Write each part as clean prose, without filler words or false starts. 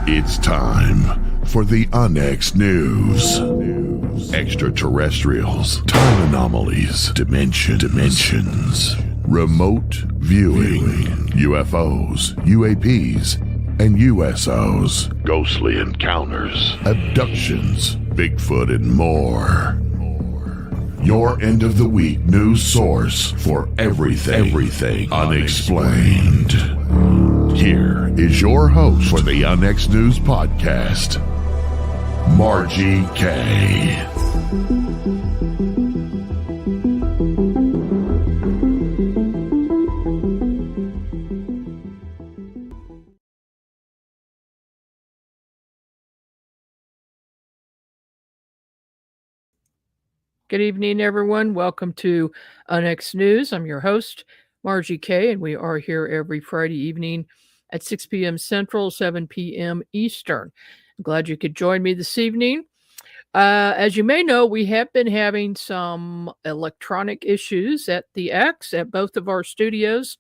It's time for the UnX News. Extraterrestrials, time anomalies, dimensions, remote viewing, UFOs, UAPs, and USOs, ghostly encounters, abductions, Bigfoot, and more. Your end of the week news source for everything unexplained. Here is your host for the UnX News podcast, Margie Kay. Good evening, everyone. Welcome to UnX News. I'm your host, Margie Kay, and we are here every Friday evening at 6 p.m. Central, 7 p.m. Eastern. I'm glad you could join me this evening. As you may know, we have been having some electronic issues at the X at both of our studios,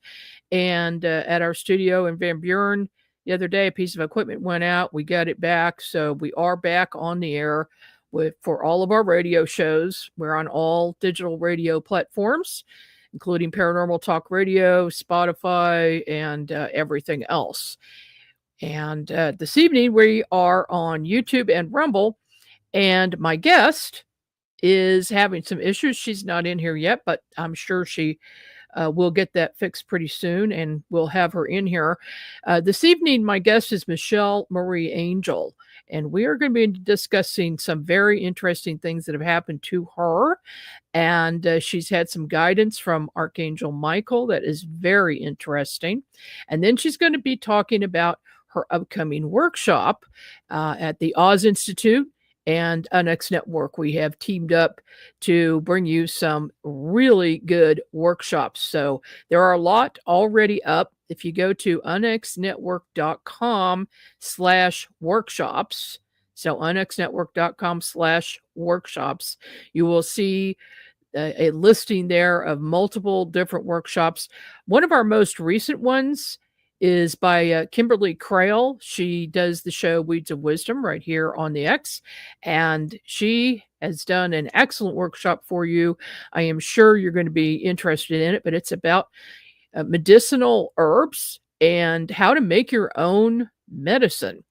and at our studio in Van Buren the other day, a piece of equipment went out. We got it back, so we are back on the air for all of our radio shows. We're on all digital radio platforms, including Paranormal Talk Radio, Spotify, and everything else. And this evening, we are on YouTube and Rumble, and my guest is having some issues. She's not in here yet, but I'm sure she will get that fixed pretty soon, and we'll have her in here. This evening, my guest is Michelle Marie Angel, and we are going to be discussing some very interesting things that have happened to her. And she's had some guidance from Archangel Michael that is very interesting. And then she's going to be talking about her upcoming workshop at the Oz Institute and UnX Network. We have teamed up to bring you some really good workshops. So there are a lot already up. If you go to unxnetwork.com/workshops, so unxnetwork.com/workshops, you will see a listing there of multiple different workshops. One of our most recent ones is by Kimberly Crail. She does the show Weeds of Wisdom right here on the X, and she has done an excellent workshop for you. I am sure you're going to be interested in it, but it's about medicinal herbs and how to make your own medicine.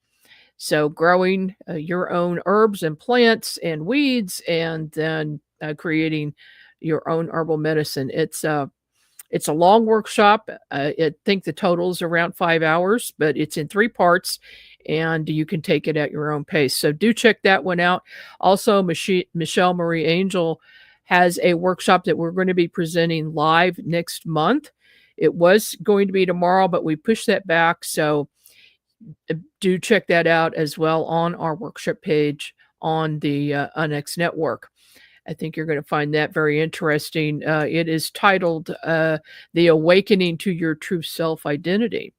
So growing your own herbs and plants and weeds, and then creating your own herbal medicine. It's a long workshop. I think the total is around 5 hours, but it's in 3 parts, and you can take it at your own pace. So do check that one out. Also, Michelle Marie Angel has a workshop that we're going to be presenting live next month. It was going to be tomorrow, but we pushed that back. So do check that out as well on our workshop page on the UnX Network. I think you're going to find that very interesting. It is titled The Awakening to Your True Self-Identity.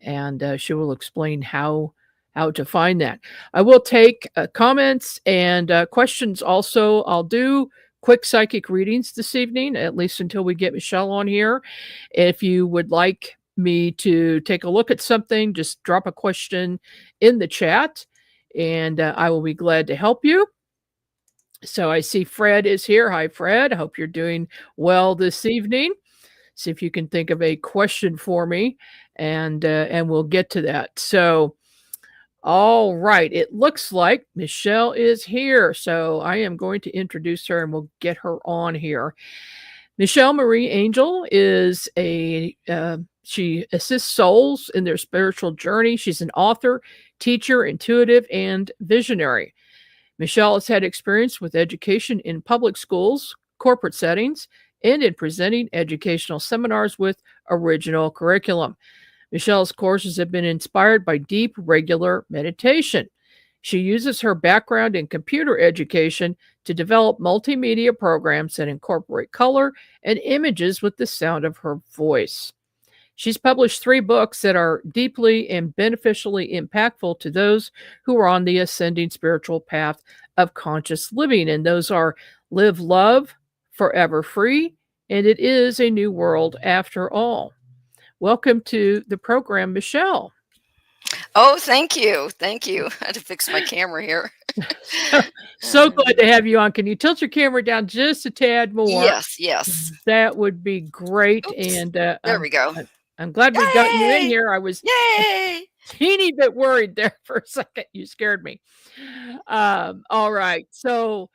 And she will explain how to find that. I will take comments and questions also. I'll do quick psychic readings this evening, at least until we get Michelle on here. If you would like me to take a look at something, just drop a question in the chat, and I will be glad to help you. So I see Fred is here. Hi, Fred. I hope you're doing well this evening. See if you can think of a question for me, and we'll get to that. So, all right. It looks like Michelle is here. So I am going to introduce her, and we'll get her on here. Michelle Marie Angel is she assists souls in their spiritual journey. She's an author, teacher, intuitive, and visionary. Michelle has had experience with education in public schools, corporate settings, and in presenting educational seminars with original curriculum. Michelle's courses have been inspired by deep, regular meditation. She uses her background in computer education to develop multimedia programs that incorporate color and images with the sound of her voice. She's published 3 books that are deeply and beneficially impactful to those who are on the ascending spiritual path of conscious living. And those are Live Love, Forever Free, and It Is a New World After All. Welcome to the program, Michelle. Oh, thank you. Thank you. I had to fix my camera here. So, so glad to have you on. Can you tilt your camera down just a tad more? Yes, yes. That would be great, Oops. and, There we go. I'm glad we got you in Yay! here. I was a Yay! teeny bit worried there for a second. You scared me. All right. So,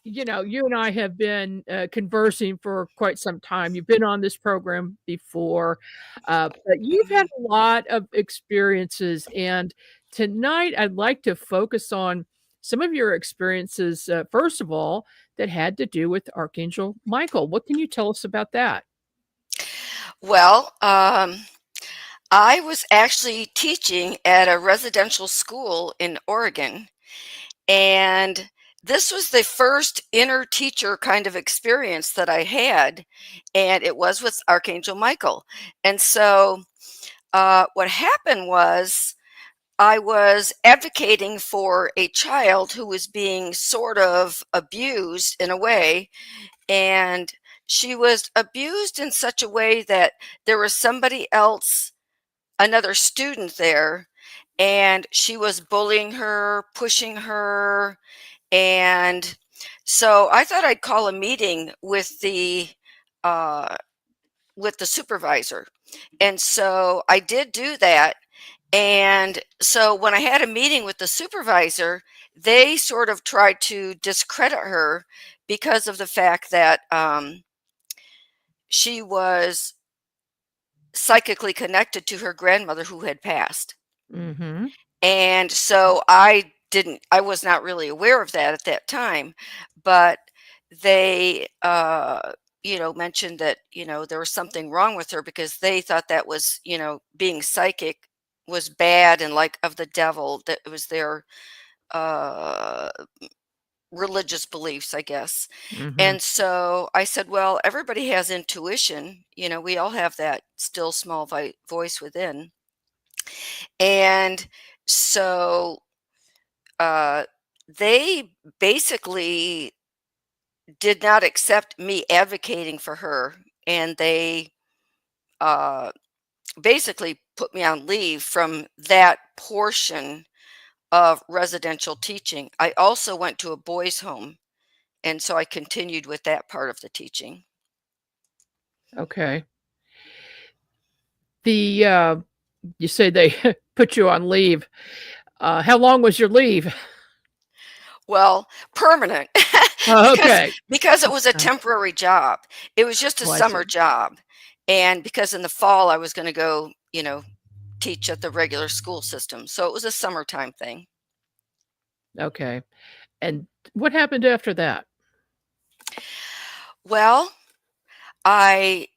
you and I have been conversing for quite some time. You've been on this program before, but you've had Mhm. a lot of experiences. And tonight, I'd like to focus on some of your experiences, first of all, that had to do with Archangel Michael. What can you tell us about that? Well, I was actually teaching at a residential school in Oregon, and this was the first inner teacher kind of experience that I had, and it was with Archangel Michael. And so, what happened was I was advocating for a child who was being sort of abused in a way, and she was abused in such a way that there was somebody else, another student there, and she was bullying her, pushing her, and so I thought I'd call a meeting uh, with the supervisor, and so I did do that. And so when I had a meeting with the supervisor, they sort of tried to discredit her because of the fact that she was psychically connected to her grandmother who had passed. Mhm. And so I was not really aware of that at that time, but they, mentioned that, there was something wrong with her because they thought that was, being psychic was bad and like of the devil, that it was their uh, religious beliefs, I guess. Mhm. And so I said, well, everybody has intuition. We all have that still small voice within. And so uh, they basically did not accept me advocating for her, and they uh, basically put me on leave from that portion of residential teaching. I also went to a boys' home, and so I continued with that part of the teaching. Okay. The you say they put you on leave. How long was your leave? Well, permanent Oh, because okay. it was a temporary job. It was just a Oh, I summer see. job, and because in the fall I was going to go, teach at the regular school system. So it was a summertime thing. Okay. And what happened after that? Well, I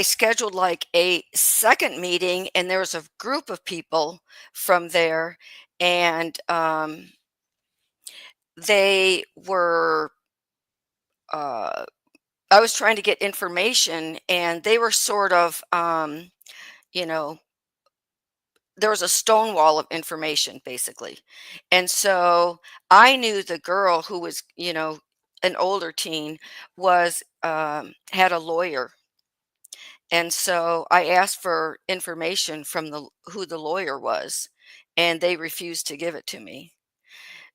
scheduled like a second meeting, and there was a group of people from there, and they were. Uh, I was trying to get information, and they were sort of, you know, there was a stone wall of information basically. And so I knew the girl who was, an older teen was had a lawyer. And so I asked for information from the who the lawyer was, and they refused to give it to me.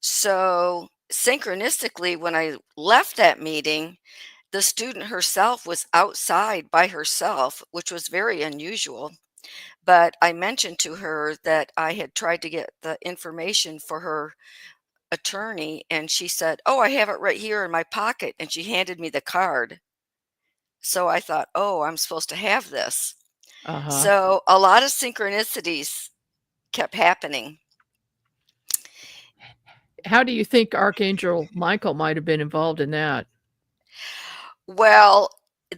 So synchronistically, when I left that meeting, the student herself was outside by herself, which was very unusual. But I mentioned to her that I had tried to get the information for her attorney, and she said, "Oh, I have it right here in my pocket." And she handed me the card. So I thought, "Oh, I'm supposed to have this." Uh-huh. So a lot of synchronicities kept happening. How do you think Archangel Michael might have been involved in that? Well,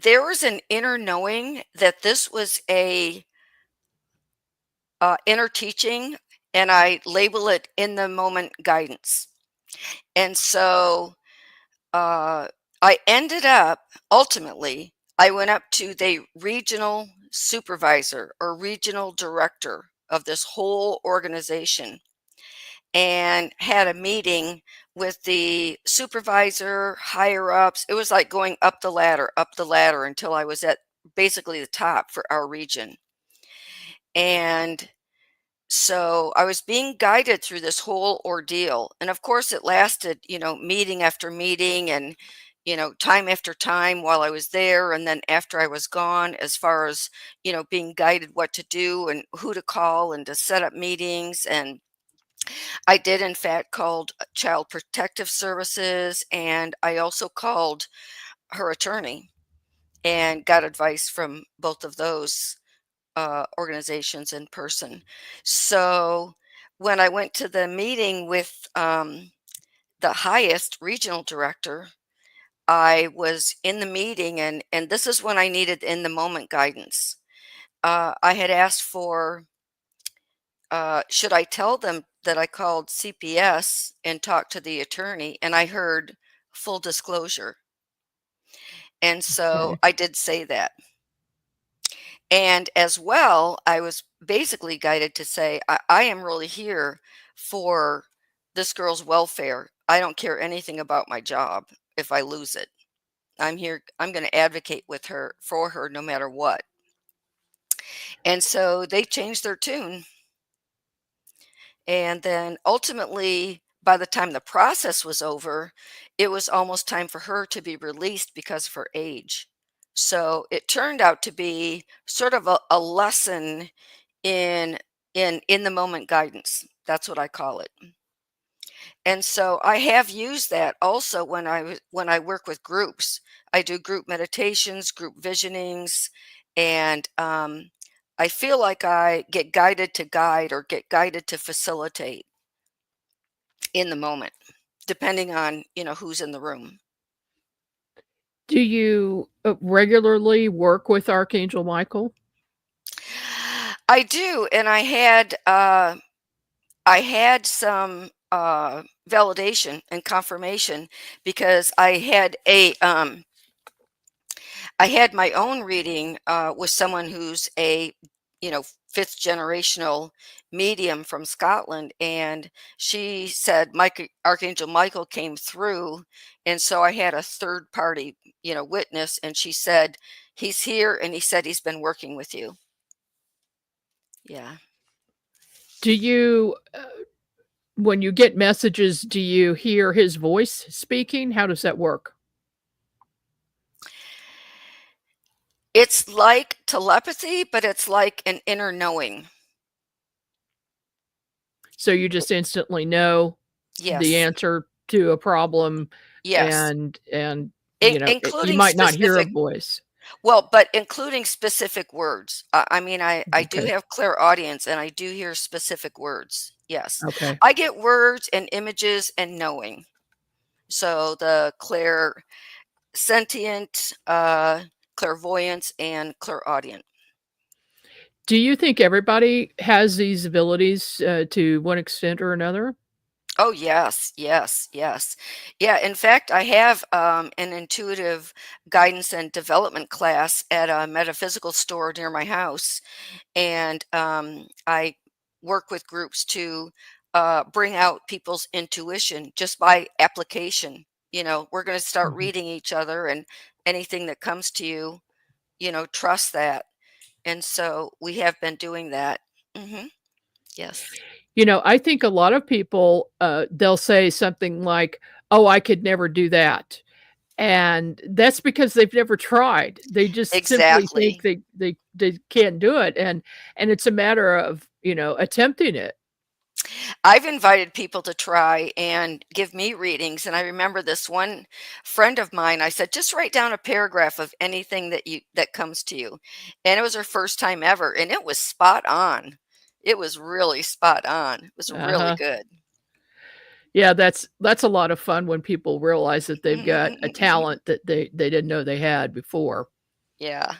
there was an inner knowing that this was a inner teaching, and I label it in the moment guidance. And so uh, I ended up ultimately, I went up to the regional supervisor or regional director of this whole organization and had a meeting with the supervisor, higher ups. It was like going up the ladder until I was at basically the top for our region. And So I was being guided through this whole ordeal. And of course, it lasted, meeting after meeting and, time after time while I was there. And then after I was gone, as far as, being guided what to do and who to call and to set up meetings. And I did, in fact, called Child Protective Services. And I also called her attorney and got advice from both of those organizations in person. So when I went to the meeting with the highest regional director, I was in the meeting, and this is when I needed in the moment guidance. I had asked for, should I tell them that I called CPS and talked to the attorney, and I heard full disclosure. And so Okay. I did say that. And as well, I was basically guided to say, I am really here for this girl's welfare. I don't care anything about my job if I lose it. I'm here, I'm going to advocate with her for her no matter what. And so they changed their tune. And then ultimately, by the time the process was over, it was almost time for her to be released because of her age. So it turned out to be sort of a lesson in in the moment guidance. That's what I call it. And so I have used that also when I work with groups. I do group meditations, group visionings, and I feel like I get guided to guide or get guided to facilitate in the moment, depending on who's in the room. Do you regularly work with Archangel Michael? I do, and I had some validation and confirmation because I had my own reading with someone who's a fifth generational medium from Scotland, and she said Archangel Michael came through, and so I had a third party witness, and she said he's here, and he said he's been working with you. Yeah. Do you, when you get messages, do you hear his voice speaking? How does that work? It's like telepathy, but it's like an inner knowing. So you just instantly know the Yes. answer to a problem, Yes. and you Including might not hear a specific, voice. well, but including specific words. I mean, I do Okay. have clairaudience and I do hear specific words. Yes. Okay. I get words and images and knowing. So the sentient, clairvoyance, and clairaudient. Do you think everybody has these abilities to one extent or another? Oh, yes, yes, yes. Yeah, in fact, I have an intuitive guidance and development class at a metaphysical store near my house. And I work with groups to bring out people's intuition just by application. We're going to start Mhm. reading each other, and anything that comes to you, trust that. And so we have been doing that. Hmm. Yes. I think a lot of people, they'll say something like, "Oh, I could never do that." And that's because they've never tried. They just simply think Exactly. they can't do it, and it's a matter of, attempting it. I've invited people to try and give me readings, and I remember this one friend of mine, I said, "Just write down a paragraph of anything that comes to you." And it was her first time ever, and it was spot on. It was really spot on. It was really Uh-huh. good. Yeah, that's a lot of fun when people realize that they've got a talent that they didn't know they had before. Yeah.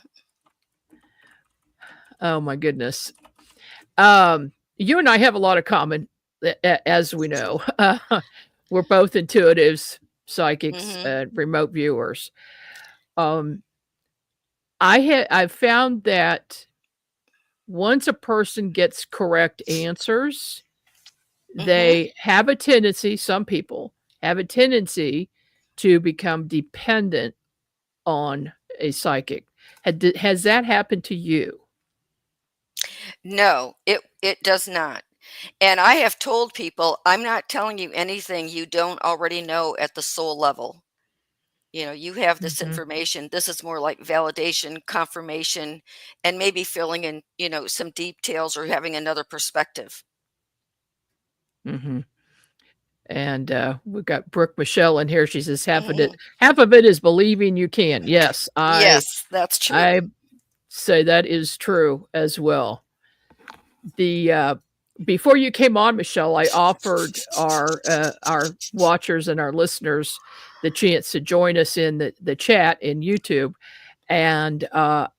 Oh my goodness. You and I have a lot of common, as we know. We're both intuitives, psychics, Mhm. and remote viewers. Um, I've found that once a person gets correct answers, Mhm. they have a tendency, some people have a tendency to become dependent on a psychic. Has that happened to you? No, it does not. And I have told people, I'm not telling you anything you don't already know at the soul level. You have this Mhm, information. This is more like validation, confirmation, and maybe filling in, some details or having another perspective. mhm. And, we've got Brooke Michelle in here. She says Mhm. half of it is believing you can. Yes, Yes, that's I true. say that is true as well. The, before you came on, Michelle, I offered our watchers and our listeners the chance to join us in the chat in YouTube and,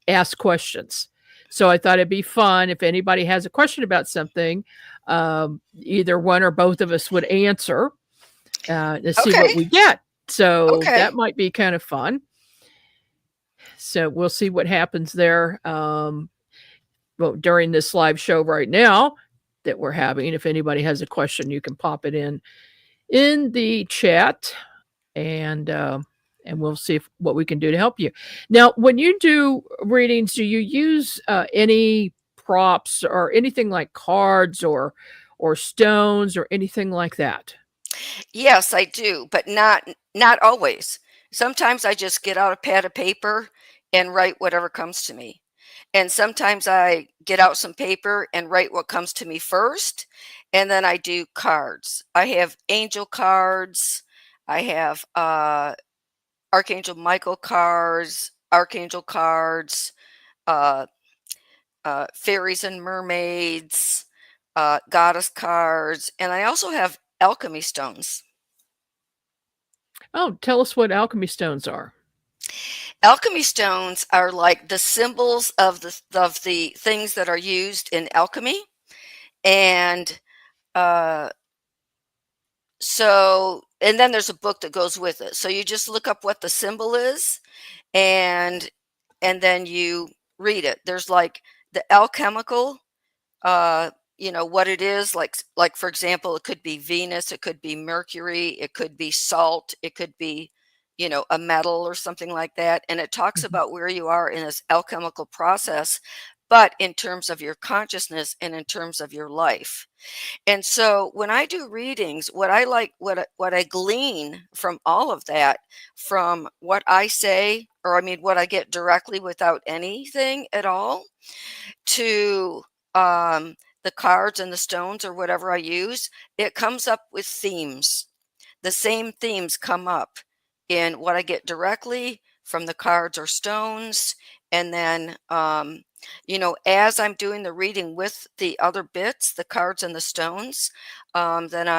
ask questions. So I thought it'd be fun if anybody has a question about something, either one or both of us would answer, to see what Okay. we get. So Okay. that might be kind of fun. So we'll see what happens there. Well, during this live show right now that we're having, if anybody has a question, you can pop it in the chat, and we'll see what we can do to help you. Now, when you do readings, do you use any props or anything like cards or stones or anything like that? Yes, I do, but not always. Sometimes I just get out a pad of paper and write whatever comes to me. And sometimes I get out some paper and write what comes to me first, and then I do cards. I have angel cards. I have Archangel Michael cards, Archangel cards, uh, fairies and mermaids, goddess cards, and I also have alchemy stones. Oh, tell us what alchemy stones are. Alchemy stones are like the symbols of the things that are used in alchemy, and uh, and then there's a book that goes with it. So you just look up what the symbol is, and then you read it. There's like the alchemical, uh, what it is, like for example, it could be Venus, it could be Mercury, it could be salt, it could be, a metal or something like that. And it talks Mhm. about where you are in this alchemical process, but in terms of your consciousness and in terms of your life. And so when I do readings, what I like, what I glean from all of that, from what I say, or I mean, what I get directly without anything at all, to the cards and the stones or whatever I use, it comes up with themes. The same themes come up in what I get directly from the cards or stones. And then, as I'm doing the reading with the other bits, the cards and the stones, then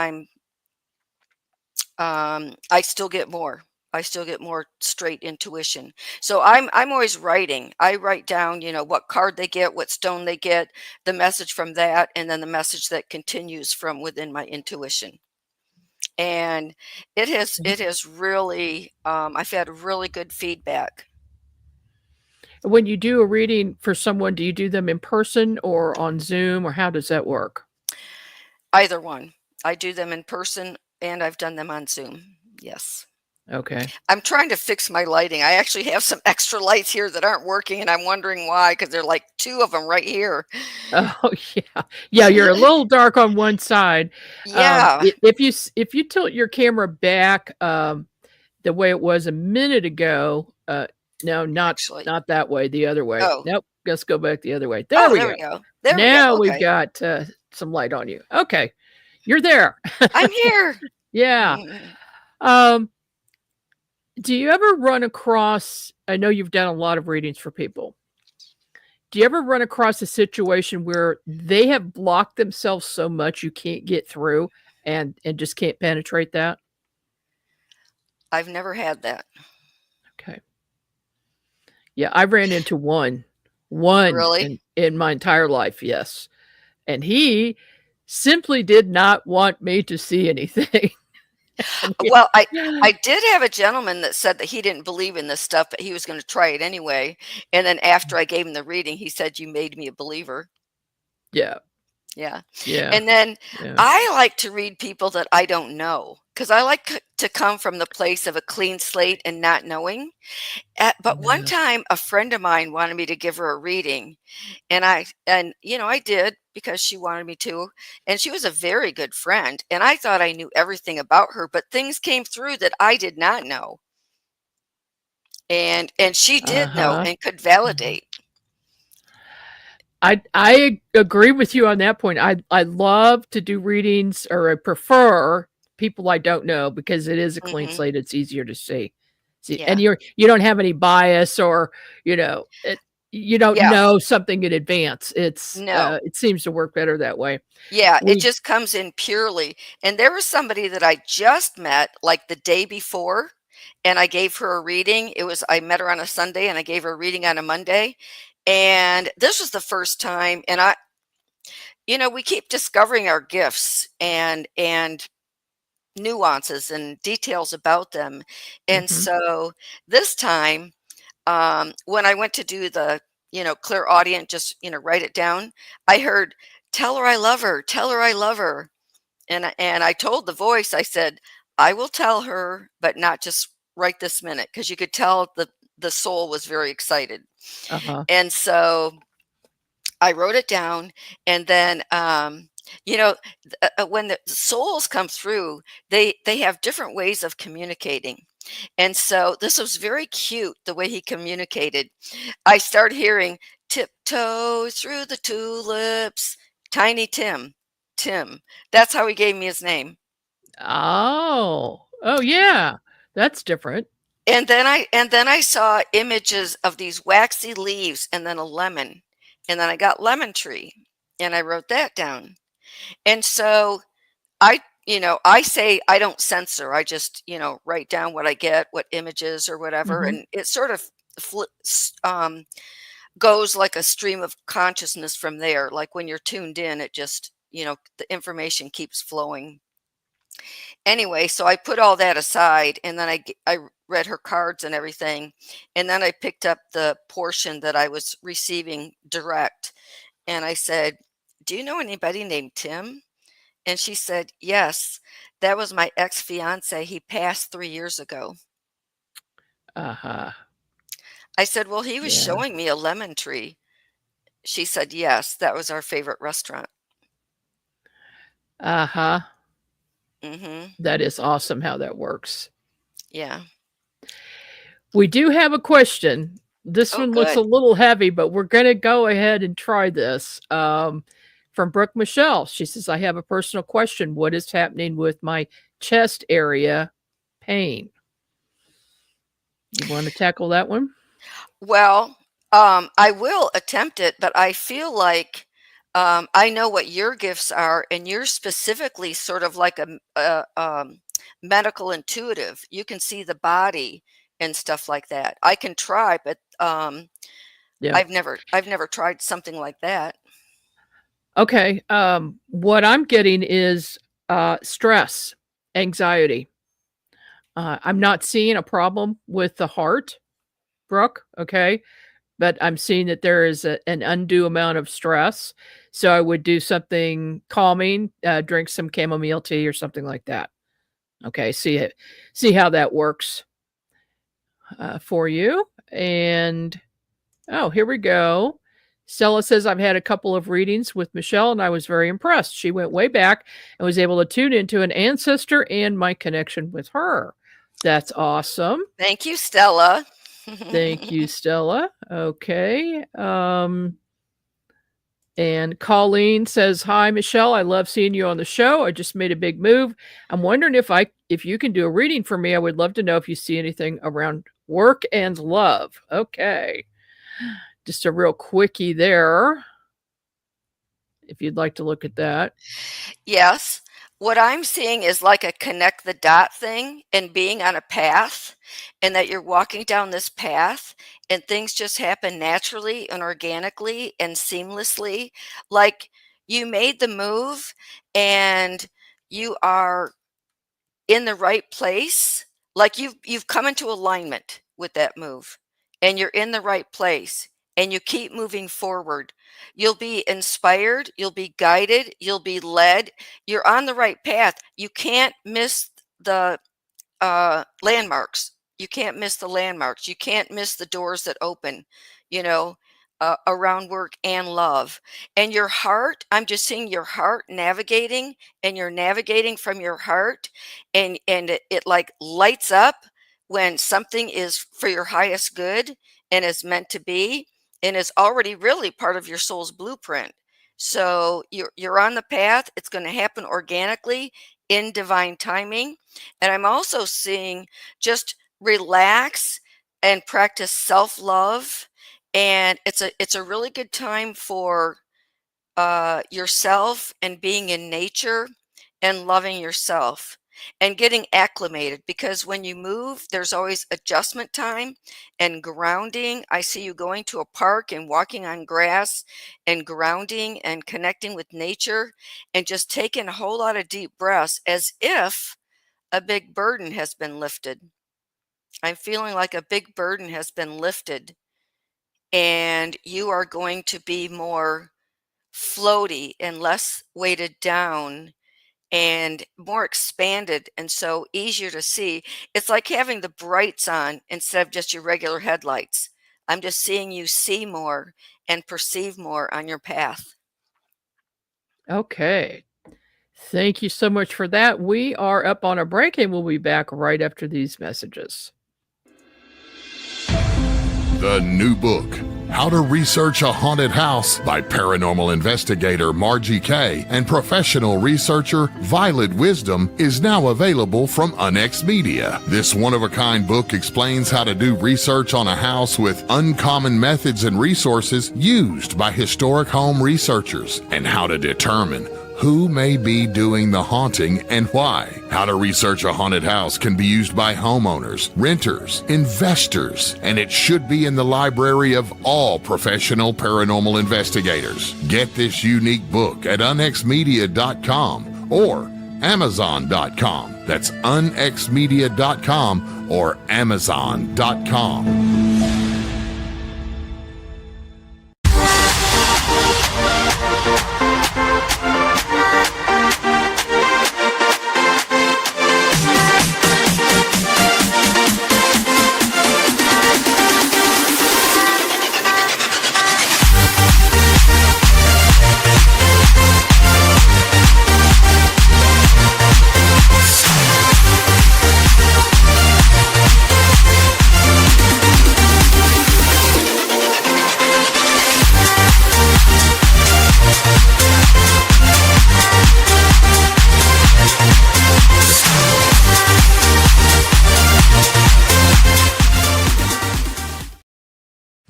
I still get more. I still get more straight intuition. So I'm always writing. I write down, what card they get, what stone they get, the message from that, and then the message that continues from within my intuition. And it has really, I've had really good feedback. When you do a reading for someone, do you do them in person or on Zoom, or how does that work? Either one. I do them in person and I've done them on Zoom. Yes. Okay. I'm trying to fix my lighting. I actually have some extra lights here that aren't working, and I'm wondering why, because there are like two of them right here. Oh, yeah. Yeah, you're a little dark on one side. Yeah, If you tilt your camera back, the way it was a minute ago, no, actually. not that way, the other way. Oh, Nope, let's go back the other way. There oh, we there go. we go. There we go. Now we've Okay. got, some light on you. Okay, you're there. I'm here. Yeah. Mhm. Um, do you ever run across I know you've done a lot of readings for people. Do you ever run across a situation where they have blocked themselves so much you can't get through and just can't penetrate that? I've never had that. Okay. Yeah, I ran into one Really? in my entire life, yes. And he simply did not want me to see anything. And Well, I did have a gentleman that said that he didn't believe in this stuff, but he was going to try it anyway. And then after I gave him the reading, he said, "You made me a believer." yeah. Yeah. Yeah. And then Yeah. I like to read people that I don't know because I like to come from the place of a clean slate and not knowing. But one Yeah. time, a friend of mine wanted me to give her a reading, and I did because she wanted me to, and she was a very good friend, and I thought I knew everything about her, but things came through that I did not know, and she did know Uh-huh. and could Mhm. validate. I agree with you on that point. I love to do readings, or I prefer people I don't know, because it is a clean Mhm. slate. It's easier to see. See, and Yeah. you don't have any bias, or you don't Yeah. know something in advance. No. It seems to work better that way. Yeah, it We just comes in purely. And there was somebody that I just met like the day before, and I gave her a reading. I met her on a Sunday and I gave her a reading on a Monday. And this was the first time. And we keep discovering our gifts and nuances and details about them. And Mhm. so this time, when I went to do the, clear audience, just, write it down, I heard, tell her I love her, tell her I love her. And I told the voice, I said, "I will tell her, but not just right this minute," because you could tell the soul was very excited. Uh-huh. And so I wrote it down, and then, you know, when the souls come through, they have different ways of communicating. And so this was very cute the way he communicated. I started hearing tiptoe through the tulips, Tiny Tim, Tim. That's how he gave me his name. Oh. Oh, yeah. That's different. And then I saw images of these waxy leaves and then a lemon. And then I got lemon tree and I wrote that down. And so I say I don't censor. I just, write down what I get, what images or whatever. Mhm. And it sort of flips, goes like a stream of consciousness from there. Like when you're tuned in, it just, the information keeps flowing. Anyway, so I put all that aside and then I read her cards and everything. And then I picked up the portion that I was receiving direct. And I said, "Do you know anybody named Tim?" And she said, "Yes, that was my ex-fiance. He passed 3 years ago." Uh-huh. I said, "Well, he was Yeah. showing me a lemon tree." She said, "Yes, that was our favorite restaurant." Uh-huh. Mhm. That is awesome how that works. Yeah. We do have a question. This Oh, one looks a good. little heavy, but we're gonna go ahead and try this. From Brooke Michelle. She says, "I have a personal question. What is happening with my chest area pain?" You wanna tackle that one? Well, I will attempt it, but I feel like I know what your gifts are, and you're specifically sort of like a medical intuitive. You can see the body and stuff like that. I can try, but Yeah. I've never tried something like that. Okay, what I'm getting is, stress, anxiety. I'm not seeing a problem with the heart, Brooke, okay? But I'm seeing that there is an undue amount of stress. So I would do something calming, drink some chamomile tea or something like that. Okay, see how that works for you. And oh, here we go. Stella says, "I've had a couple of readings with Michelle and I was very impressed. She went way back and was able to tune into an ancestor and my connection with her." That's awesome. Thank you, Stella. Thank you, Stella. Okay. And Colleen says, "Hi, Michelle. I love seeing you on the show. I just made a big move. I'm wondering if you can do a reading for me. I would love to know if you see anything around work and love." Okay. Just a real quickie there, if you'd like to look at that. Yes. What I'm seeing is like a connect the dot thing and being on a path, and that you're walking down this path and things just happen naturally and organically and seamlessly. Like you made the move and you are in the right place. Like you've come into alignment with that move and you're in the right place and you keep moving forward You'll be inspired, you'll be guided, you'll be led. You're on the right path. You can't miss the landmarks. You can't miss the landmarks. You can't miss the doors that open, you know, around work and love. And your heart, I'm just seeing your heart navigating, and you're navigating from your heart, and it like lights up when something is for your highest good and is meant to be and is already really part of your soul's blueprint. So you're on the path. It's going to happen organically in divine timing. And I'm also seeing just relax and practice self-love. And it's a really good time for yourself and being in nature and loving yourself and getting acclimated, because when you move, there's always adjustment time and grounding. I see you going to a park and walking on grass and grounding and connecting with nature and just taking a whole lot of deep breaths as if a big burden has been lifted. I'm feeling like a big burden has been lifted, and you are going to be more floaty and less weighted down and more expanded, and so easier to see. It's like having the brights on instead of just your regular headlights. I'm just seeing you see more and perceive more on your path. Okay. Thank you so much for that. We are up on a break and we'll be back right after these messages. The new book, How to Research a Haunted House by paranormal investigator Margie Kay and professional researcher Violet Wisdom, is now available from UnX Media. This one-of-a-kind book explains how to do research on a house with uncommon methods and resources used by historic home researchers, and how to determine who may be doing the haunting and why. How to Research a Haunted House can be used by homeowners, renters, investors, and it should be in the library of all professional paranormal investigators. Get this unique book at unxmedia.com or amazon.com. That's unxmedia.com or amazon.com.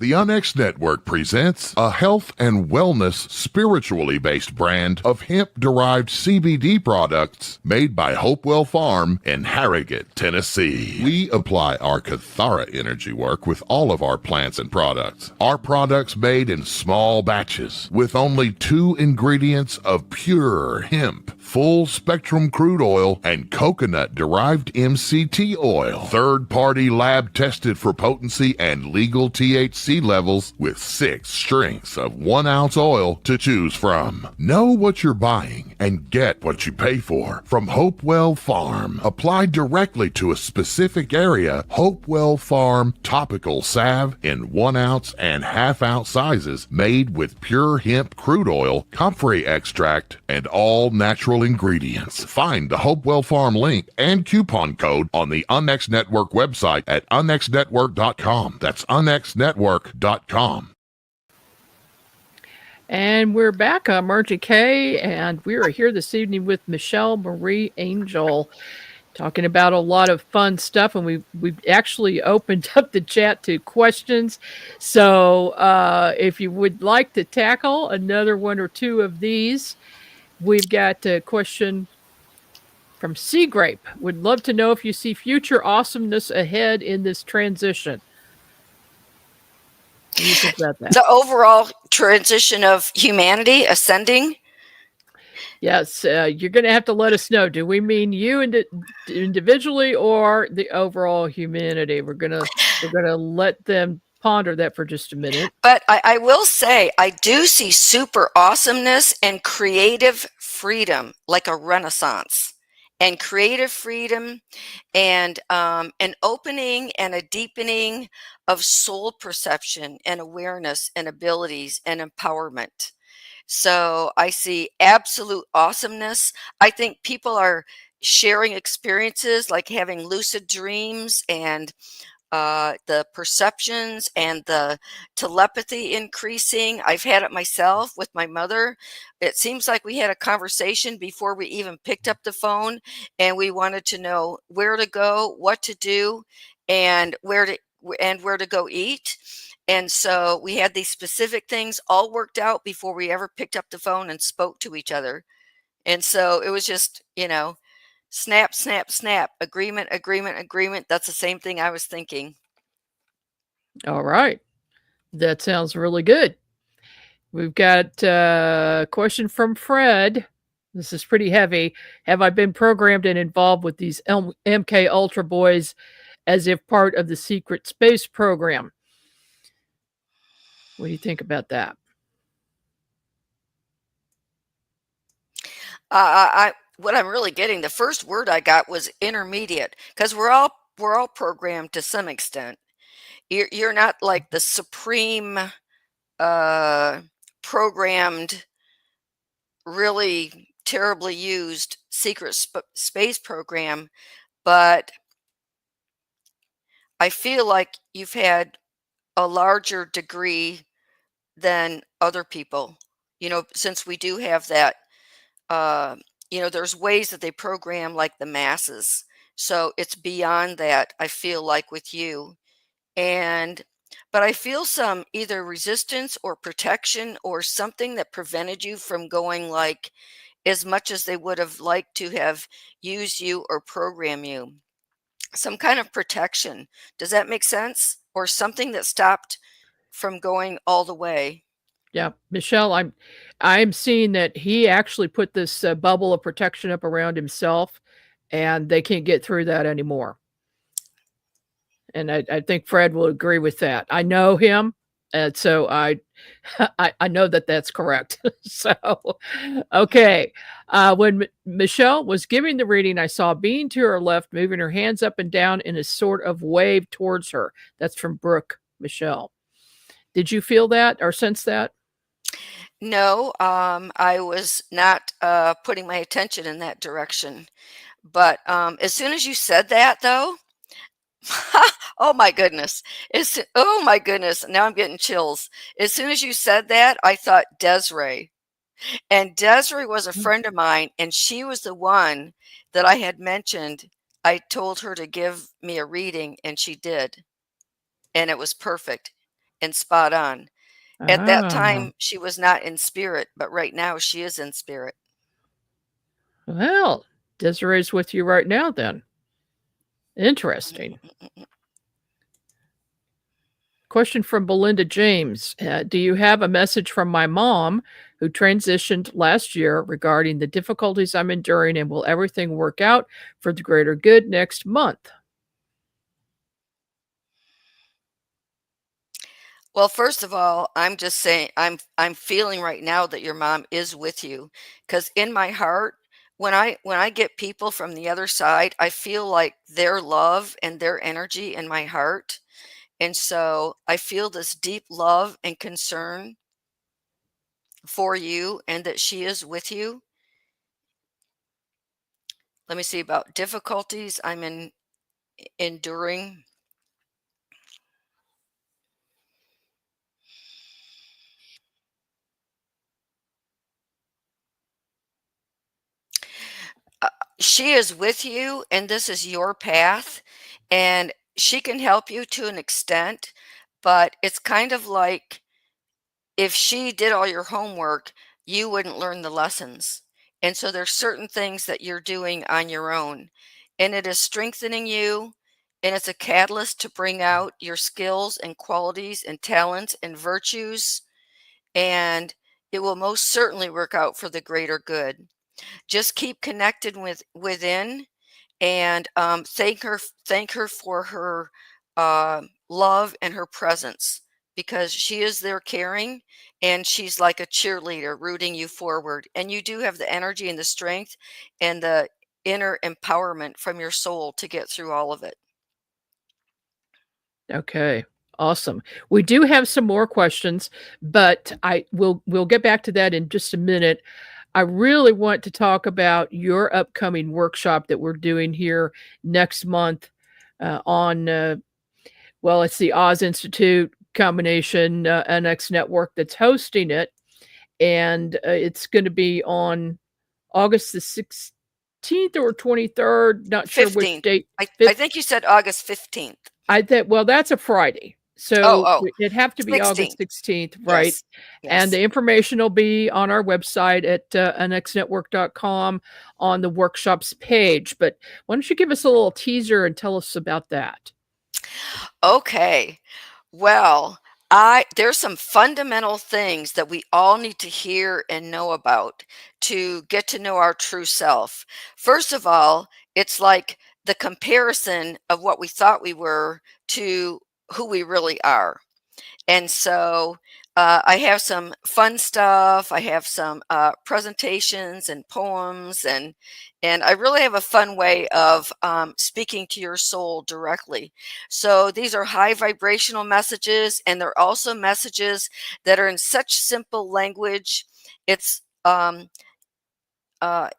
The UnX Network presents a health and wellness spiritually based brand of hemp-derived CBD products made by Hopewell Farm in Harrogate, Tennessee. We apply our Kathara energy work with all of our plants and products. Our products made in small batches with only 2 ingredients of pure hemp, full spectrum crude oil, and coconut-derived MCT oil. Third-party lab tested for potency and legal THC levels with 6 strengths of 1 ounce oil to choose from. Know what you're buying and get what you pay for from Hopewell Farm. Applied directly to a specific area, Hopewell Farm topical salve in 1 ounce and ½ ounce sizes, made with pure hemp crude oil, comfrey extract, and all natural ingredients. Find the Hopewell Farm link and coupon code on the UnX Network website at unxnetwork.com. That's unxnetwork.com. And we're back. I'm Margie Kay, and we are here this evening with Michelle Marie Angel, talking about a lot of fun stuff. And we've actually opened up the chat to questions. So if you would like to tackle another 1 or 2 of these, we've got a question from Sea Grape. Would love to know if you see future awesomeness ahead in this transition. What do you think about that? The overall transition of humanity ascending. Yes, you're going to have to let us know. Do we mean you individually or the overall humanity? We're gonna let them ponder that for just a minute. But I will say, I do see super awesomeness and creative freedom, like a renaissance, and creative freedom, and an opening and a deepening of soul perception and awareness and abilities and empowerment. So I see absolute awesomeness. I think people are sharing experiences like having lucid dreams and the perceptions and the telepathy increasing. I've had it myself with my mother. It seems like we had a conversation before we even picked up the phone, and we wanted to know where to go, what to do, and where to go eat. And so we had these specific things all worked out before we ever picked up the phone and spoke to each other. And so it was just, snap, snap, snap, agreement, agreement, agreement. That's the same thing I was thinking. All right. That sounds really good. We've got a question from Fred. This is pretty heavy. Have I been programmed and involved with these MK Ultra boys as if part of the secret space program? What do you think about that? What I'm really getting, the first word I got was intermediate, because we're all programmed to some extent. You're not like the supreme programmed, really terribly used secret space program, but I feel like you've had a larger degree than other people, since we do have that. There's ways that they program like the masses. So it's beyond that, I feel like, with you. But I feel some either resistance or protection or something that prevented you from going like as much as they would have liked to have used you or program you. Some kind of protection. Does that make sense? Or something that stopped from going all the way. Yeah, Michelle, I'm seeing that he actually put this bubble of protection up around himself, and they can't get through that anymore. And I think Fred will agree with that. I know him, and so I know that that's correct. So, okay. When Michelle was giving the reading, I saw a being to her left moving her hands up and down in a sort of wave towards her. That's from Brooke Michelle. Did you feel that or sense that? No, I was not putting my attention in that direction. But as soon as you said that, though, oh my goodness. Oh my goodness. Now I'm getting chills. As soon as you said that, I thought Desiree. And Desiree was a friend of mine, and she was the one that I had mentioned. I told her to give me a reading, and she did. And it was perfect and spot on. At that Ah, time, she was not in spirit, but right now she is in spirit. well, Desiree's with you right now then. Interesting. Question from Belinda James. Do you have a message from my mom who transitioned last year regarding the difficulties I'm enduring, and will everything work out for the greater good next month? Well, first of all, I'm just saying I'm feeling right now that your mom is with you, because in my heart, when I get people from the other side, I feel like their love and their energy in my heart. And so I feel this deep love and concern for you and that she is with you. Let me see about difficulties I'm enduring. She is with you, and this is your path, and she can help you to an extent, but it's kind of like if she did all your homework, you wouldn't learn the lessons. And so there's certain things that you're doing on your own, and it is strengthening you, and it's a catalyst to bring out your skills and qualities and talents and virtues, and it will most certainly work out for the greater good. Just keep connected within, and thank her for her love and her presence, because she is there caring, and she's like a cheerleader rooting you forward. And you do have the energy and the strength and the inner empowerment from your soul to get through all of it. Okay. Awesome. We do have some more questions, but we'll get back to that in just a minute. I really want to talk about your upcoming workshop that we're doing here next month on well, it's the Oz Institute combination UnX Network that's hosting it, and it's going to be on August the 16th or 23rd. Not sure which 15th. date. I think you said August 15th. Well, that's a Friday. So it'd have to be August 16th, right? Yes. And the information will be on our website at unxnetwork.com on the workshops page. But why don't you give us a little teaser and tell us about that? Okay. Well, there's some fundamental things that we all need to hear and know about to get to know our true self. First of all, it's like the comparison of what we thought we were to who we really are. And so I have some fun stuff. I have some presentations and poems, and I really have a fun way of speaking to your soul directly. So these are high vibrational messages, and they're also messages that are in such simple language. It's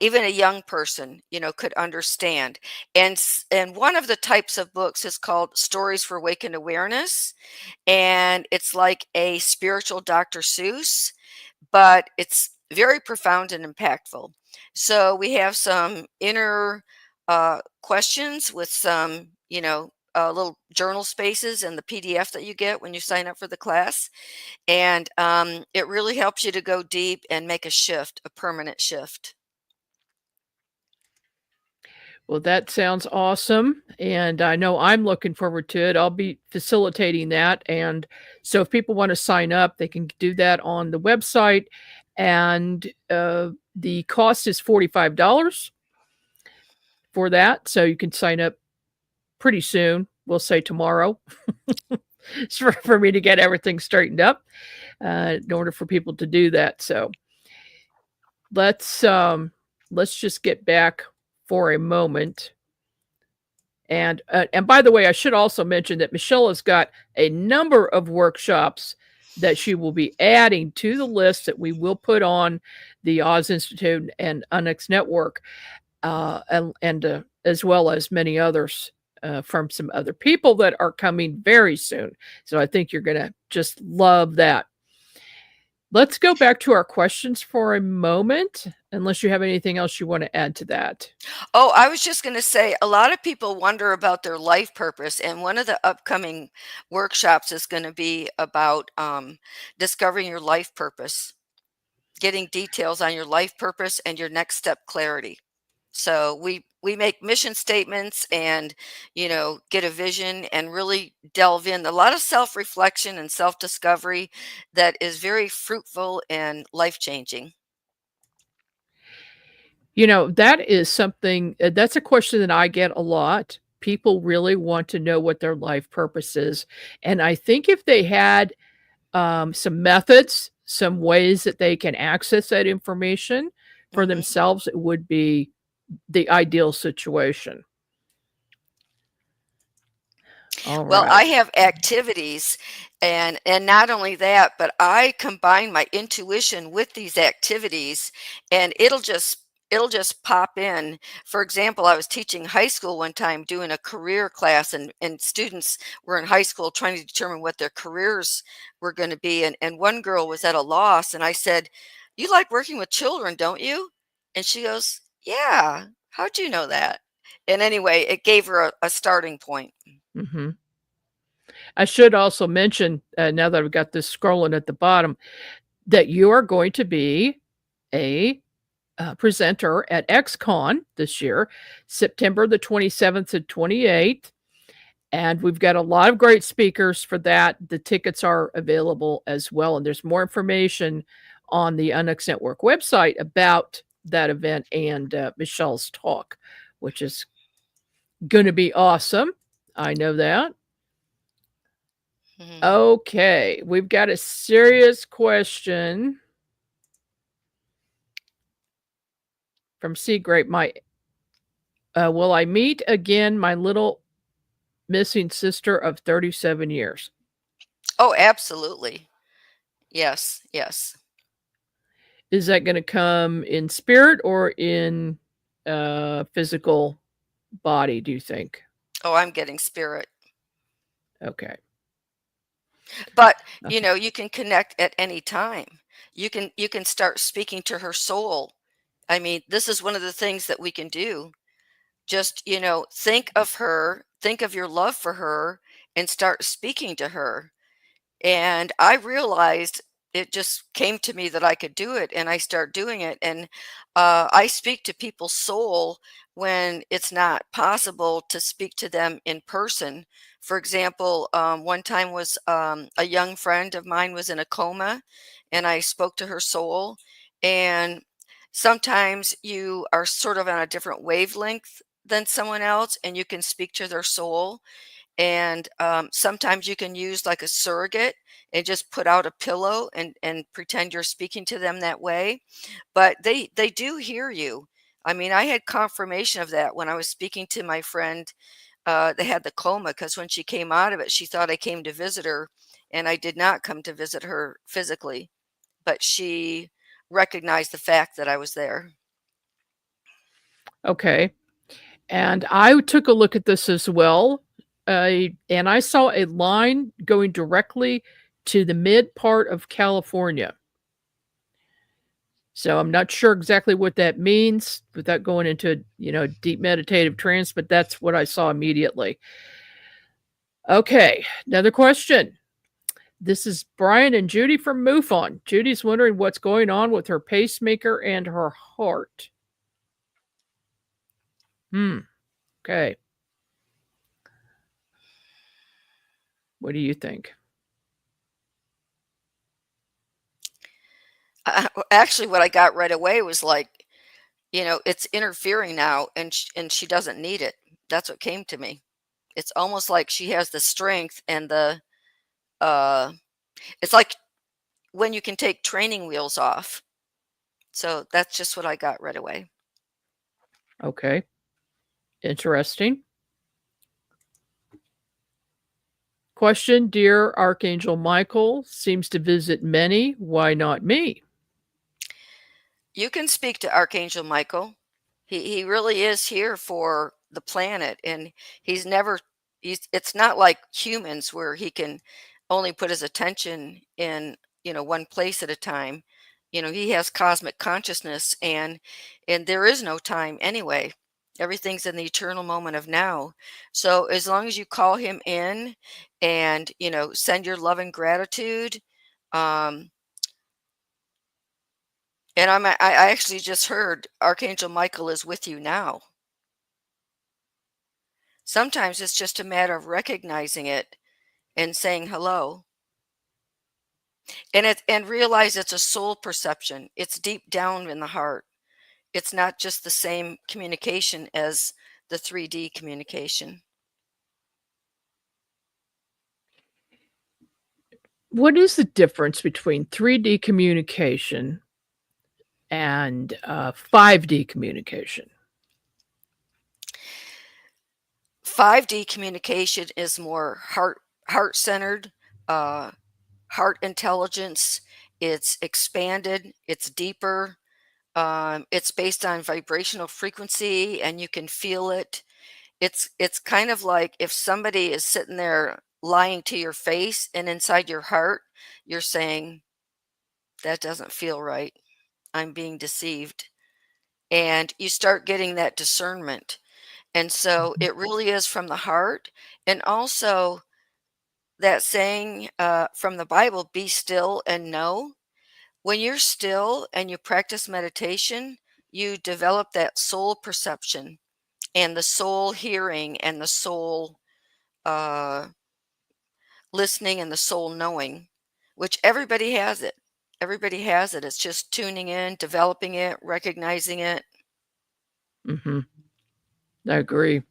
even a young person, could understand. And one of the types of books is called Stories for Awakened Awareness, and it's like a spiritual Dr. Seuss, but it's very profound and impactful. So we have some inner questions with some, little journal spaces in the PDF that you get when you sign up for the class. And it really helps you to go deep and make a shift, a permanent shift. Well, that sounds awesome. And I know I'm looking forward to it. I'll be facilitating that. And so if people want to sign up, they can do that on the website. And the cost is $45 for that. So you can sign up pretty soon. We'll say tomorrow for me to get everything straightened up in order for people to do that. So let's just get back for a moment. And by the way, I should also mention that Michelle has got a number of workshops that she will be adding to the list that we will put on the Oz Institute and UnX Network, and as well as many others from some other people that are coming very soon. So I think you're going to just love that. Let's go back to our questions for a moment, unless you have anything else you want to add to that. Oh, I was just going to say, a lot of people wonder about their life purpose, and one of the upcoming workshops is going to be about discovering your life purpose, getting details on your life purpose and your next step clarity. So we make mission statements and, get a vision and really delve in. A lot of self-reflection and self-discovery that is very fruitful and life-changing. That is something that's a question that I get a lot. People really want to know what their life purpose is. And I think if they had some methods, some ways that they can access that information for themselves, it would be the ideal situation. All Well, right. I have activities, and not only that, but I combine my intuition with these activities, and it'll just pop in. For example, I was teaching high school one time doing a career class, and students were in high school trying to determine what their careers were going to be. And one girl was at a loss, and I said, "You like working with children, don't you?" And she goes, "Yeah. How'd you know that?" And anyway, it gave her a starting point. Mm-hmm. I should also mention, now that I've got this scrolling at the bottom, that you are going to be a presenter at XCon this year, September the 27th to 28th. And we've got a lot of great speakers for that. The tickets are available as well. And there's more information on the UnX Network website about that event and Michelle's talk, which is going to be awesome. I know that. Mhm. Okay, we've got a serious question from Sea Grape. Will I meet again my little missing sister of 37 years? Oh, absolutely. Yes, yes. Is that going to come in spirit or in physical body, do you think? Oh, I'm getting spirit. Okay. But, Okay. you can connect at any time. You can start speaking to her soul. I mean, this is one of the things that we can do. Just, think of her, think of your love for her, and start speaking to her. And I realized it just came to me that I could do it, and I start doing it. And I speak to people's soul when it's not possible to speak to them in person. For example, one time was a young friend of mine was in a coma, and I spoke to her soul. And sometimes you are sort of on a different wavelength than someone else, and you can speak to their soul. And sometimes you can use like a surrogate and just put out a pillow and pretend you're speaking to them that way. But they do hear you. I mean, I had confirmation of that when I was speaking to my friend that had the coma, because when she came out of it, she thought I came to visit her, and I did not come to visit her physically, but she recognized the fact that I was there. Okay. And I took a look at this as well. And I saw a line going directly to the mid part of California. So I'm not sure exactly what that means without going into, deep meditative trance, but that's what I saw immediately. Okay, another question. This is Brian and Judy from MUFON. Judy's wondering what's going on with her pacemaker and her heart. Okay. What do you think? Actually, what I got right away was like, it's interfering now, and she doesn't need it. That's what came to me. It's almost like she has the strength and uh it's like when you can take training wheels off. So that's just what I got right away. Okay. Interesting. Question. Dear Archangel Michael seems to visit many. Why not me? You can speak to Archangel Michael. He really is here for the planet, and he's never it's not like humans where he can only put his attention in, one place at a time. He has cosmic consciousness, and there is no time anyway. Everything's in the eternal moment of now. So as long as you call him in and, send your love and gratitude, um and I actually just heard Archangel Michael is with you now. Sometimes it's just a matter of recognizing it and saying hello. And realize it's a soul perception. It's deep down in the heart. It's not just the same communication as the 3D communication. What is the difference between 3D communication and 5D communication? 5D communication is more heart centered, uh, heart intelligence. It's expanded. It's deeper. It's based on vibrational frequency, and you can feel it. It's kind of like if somebody is sitting there lying to your face, and inside your heart, you're saying, "That doesn't feel right. I'm being deceived." And you start getting that discernment. And so Mhm. it really is from the heart. And also that saying from the Bible, "Be still and know." When you're still and you practice meditation, you develop that soul perception and the soul hearing and the soul uh, listening and the soul knowing, which everybody has it. Everybody has it. It's just tuning in, developing it, recognizing it. Mhm. I agree.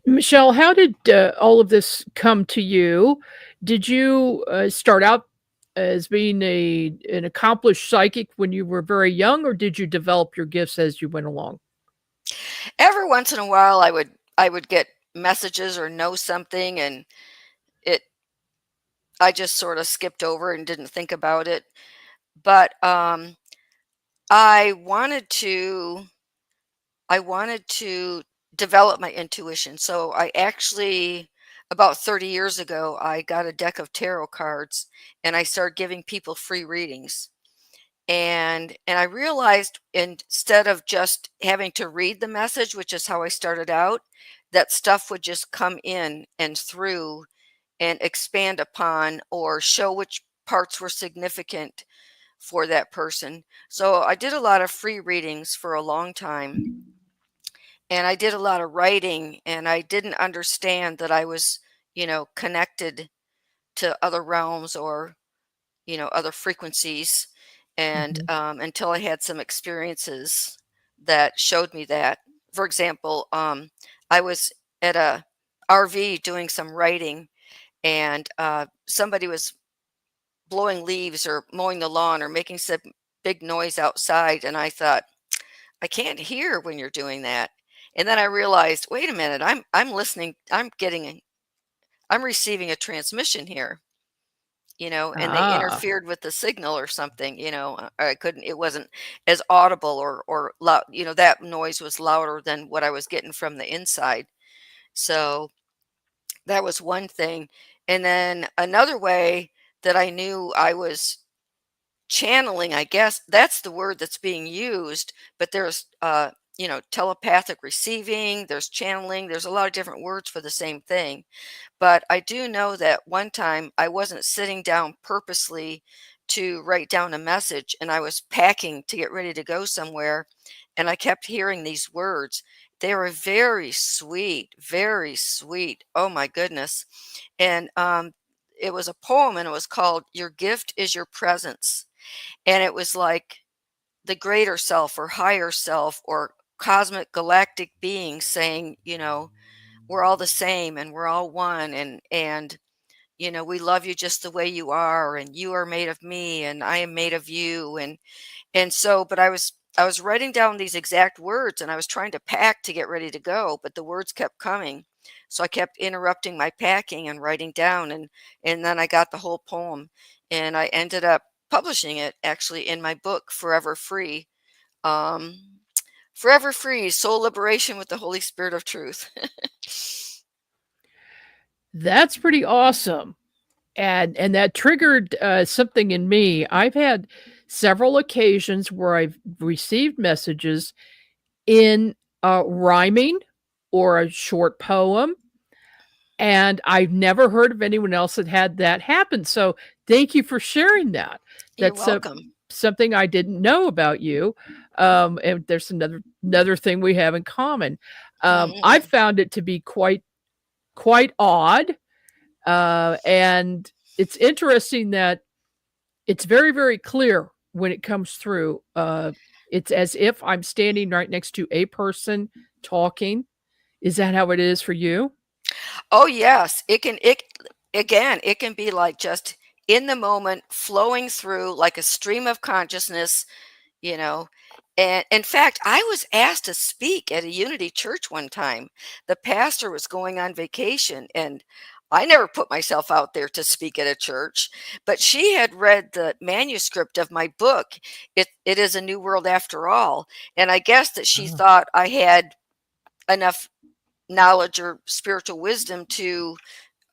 Michelle, how did all of this come to you? Did you start out as being an accomplished psychic when you were very young, or did you develop your gifts as you went along? Every once in a while, I would get messages or know something, and it I just sort of skipped over and didn't think about it. But I wanted to I wanted to develop my intuition. So I actually, about 30 years ago, I got a deck of tarot cards and I started giving people free readings. And I realized instead of just having to read the message, which is how I started out, that stuff would just come in and through and expand upon or show which parts were significant for that person. So I did a lot of free readings for a long time, and I did a lot of writing, and I didn't understand that I was, connected to other realms or, other frequencies. And Mhm. until I had some experiences that showed me that. For example, I was at a RV doing some writing, and somebody was blowing leaves or mowing the lawn or making some big noise outside. And I thought, I can't hear when you're doing that. And then I realized, wait a minute, I'm listening, I'm receiving a transmission here, and they Ah, interfered with the signal or something, I couldn't, it wasn't as audible or loud, that noise was louder than what I was getting from the inside. So that was one thing. And then another way that I knew I was channeling, I guess that's the word that's being used, but there's telepathic receiving, there's channeling, there's a lot of different words for the same thing. But I do know that one time I wasn't sitting down purposely to write down a message, and I was packing to get ready to go somewhere, and I kept hearing these words. They were very sweet, very sweet. Oh my goodness. And it was a poem, and it was called Your Gift is Your Presence. And it was like the greater self or higher self or cosmic galactic being saying, we're all the same and we're all one, and we love you just the way you are, and you are made of me and I am made of you. And so, but I was writing down these exact words, and I was trying to pack to get ready to go, but the words kept coming. So I kept interrupting my packing and writing down, and then I got the whole poem, and I ended up publishing it actually in my book Forever Free. Um Forever Free, Soul Liberation with the Holy Spirit of Truth. that's pretty awesome. And that triggered something in me. I've had several occasions where I've received messages in rhyming or a short poem, and I've never heard of anyone else that had that happen. So thank you for sharing that. You're That's welcome. something I didn't know about you. And there's another thing we have in common. I've Mhm. found it to be quite odd, and it's interesting that it's very, very clear when it comes through. It's as if I'm standing right next to a person talking. Is that how it is for you? Oh, yes. It can be like just in the moment, flowing through like a stream of consciousness, you know. And in fact, I was asked to speak at a Unity church one time. The pastor was going on vacation, and I never put myself out there to speak at a church, but she had read the manuscript of my book. It is a new world after all. And I guess that she Oh. thought I had enough knowledge or spiritual wisdom to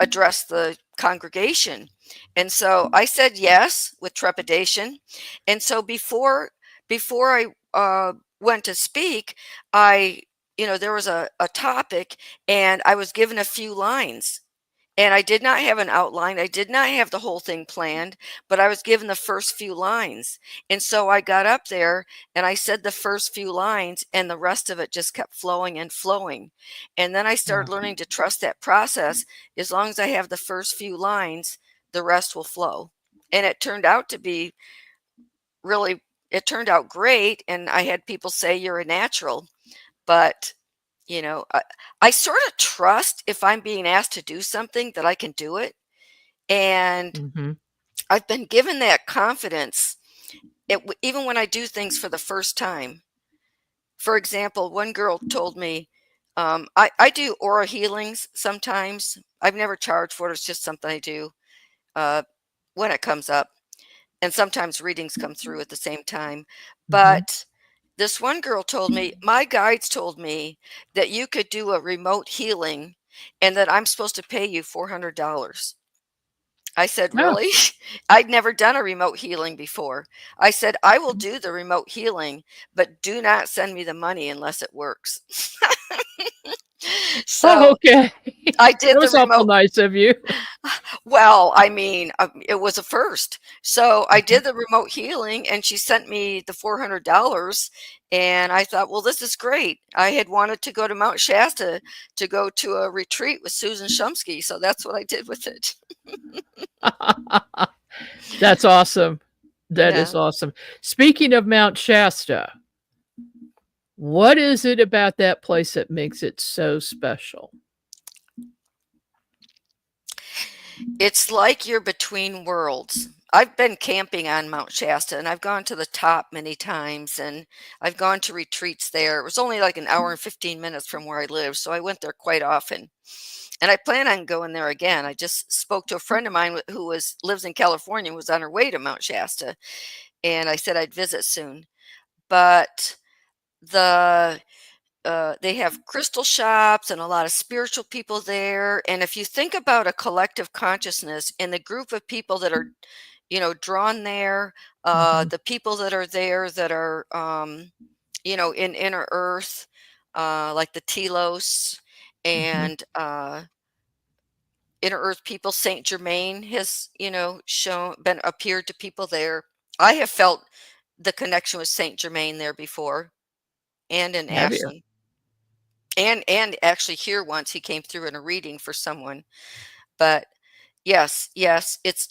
address the congregation. And so I said yes with trepidation. And so before I went to speak, there was a topic, and I was given a few lines. And I did not have an outline. I did not have the whole thing planned, but I was given the first few lines. And so I got up there and I said the first few lines, and the rest of it just kept flowing and flowing. And then I started Oh. learning to trust that process. As long as I have the first few lines, the rest will flow. And it turned out to be really, it turned out great. And I had people say, you're a natural. But I sort of trust if I'm being asked to do something that I can do it. And Mhm. I've been given that confidence even when I do things for the first time. For example, one girl told me, I do aura healings sometimes. I've never charged for it. It's just something I do uh, when it comes up. And sometimes readings come through at the same time. Mhm. But this one girl told me, my guides told me that you could do a remote healing and that I'm supposed to pay you $400. I said, Oh. really? I'd never done a remote healing before. I said, I will do the remote healing, but do not send me the money unless it works. Oh, So okay. I That did the was awful remote. nice of you. Well, I mean, it was a first. So I Mhm. did the remote healing and she sent me the $400. And I thought, well, this is great. I had wanted to go to Mount Shasta to go to a retreat with Susan Shumsky. So that's what I did with it. That's awesome. That is Yeah. awesome. Speaking of Mount Shasta, what is it about that place that makes it so special? It's like you're between worlds. I've been camping on Mount Shasta and I've gone to the top many times and I've gone to retreats there. It was only like an hour and 15 minutes from where I live, so I went there quite often. And I plan on going there again. I just spoke to a friend of mine who lives in California and was on her way to Mount Shasta, and I said I'd visit soon. But the they have crystal shops and a lot of spiritual people there. And if you think about a collective consciousness and the group of people that are, drawn there, Mhm. the people that are there that are, in inner earth, like the Telos Mhm. and inner earth people, Saint Germain has, appeared to people there. I have felt the connection with Saint Germain there before and in Have you? Ashland. And actually here once he came through in a reading for someone. But yes, it's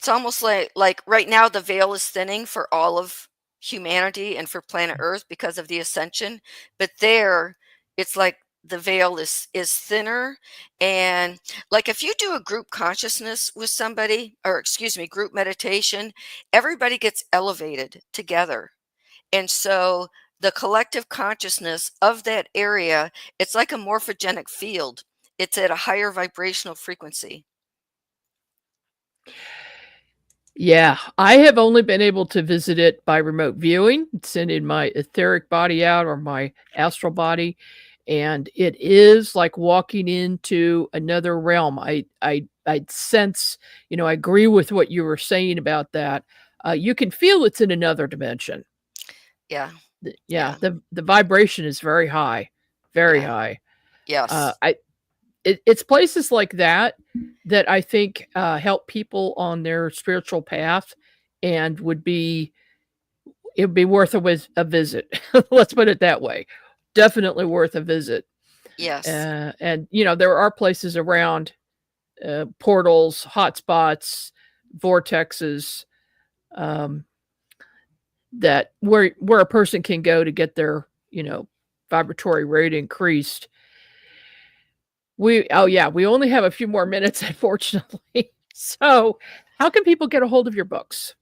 almost like right now the veil is thinning for all of humanity and for planet Earth because of the ascension. But there, it's like the veil is thinner. And like if you do a group consciousness with somebody, or excuse me, group meditation, everybody gets elevated together. And so the collective consciousness of that area, it's like a morphogenic field. It's at a higher vibrational frequency. Yeah, I have only been able to visit it by remote viewing, sending my etheric body out or my astral body, and it is like walking into another realm. I sense, I agree with what you were saying about that. You can feel it's in another dimension. Yeah, Yeah, yeah, the vibration is very high, very yeah, high. yes, I it's places like that that I think help people on their spiritual path, and it would be worth a visit. Let's put it that way. Definitely worth a visit. yes, And there are places around, portals, hotspots, vortexes, um, that where a person can go to get their vibratory rate increased. We only have a few more minutes, unfortunately. So, how can people get a hold of your books?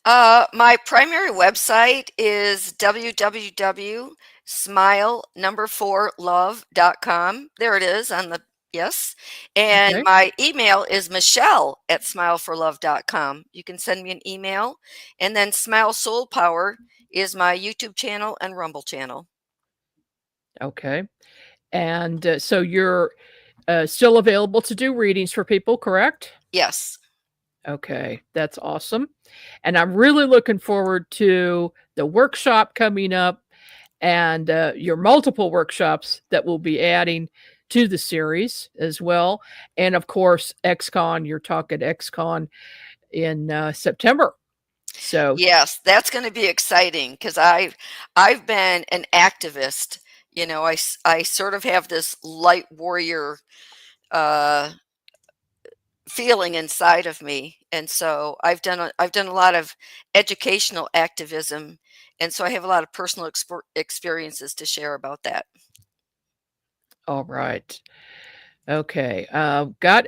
My primary website is www.smile4love.com. There it is on the yes. And Okay. my email is michelle@smileforlove.com. You can send me an email. And then Smile Soul Power is my YouTube channel and Rumble channel. Okay. And so you're still available to do readings for people, correct? Yes. Okay, that's awesome. And I'm really looking forward to the workshop coming up and your multiple workshops that we'll be adding to the series as well. And of course, XCon, you're talking XCon in September. So, Yes, that's going to be exciting because I've been an activist. I sort of have this light warrior uh, feeling inside of me, and so I've done a lot of educational activism And so I have a lot of personal experiences to share about that. All right. Okay. Got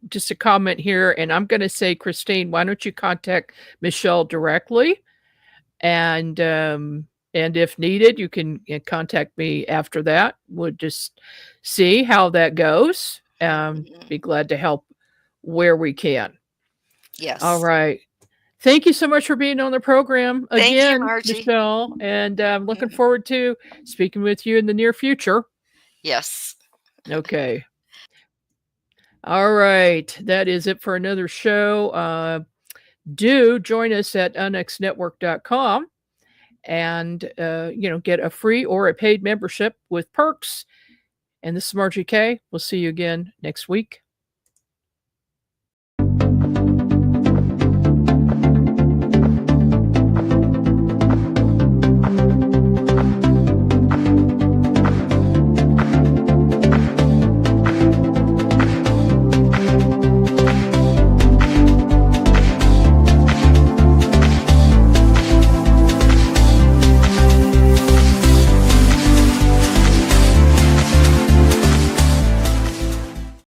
just a comment here, and I'm going to say, Christine, why don't you contact Michelle directly, and if needed, you can contact me after that. We'll just see how that goes. Be glad to help where we can. Yes. All right. Thank you so much for being on the program Thank you, again, Margie. Michelle, and I'm looking forward to speaking with you in the near future. Yes. Okay. All right. That is it for another show. Do join us at unxnetwork.com and get a free or a paid membership with perks. And this is Margie Kay. We'll see you again next week.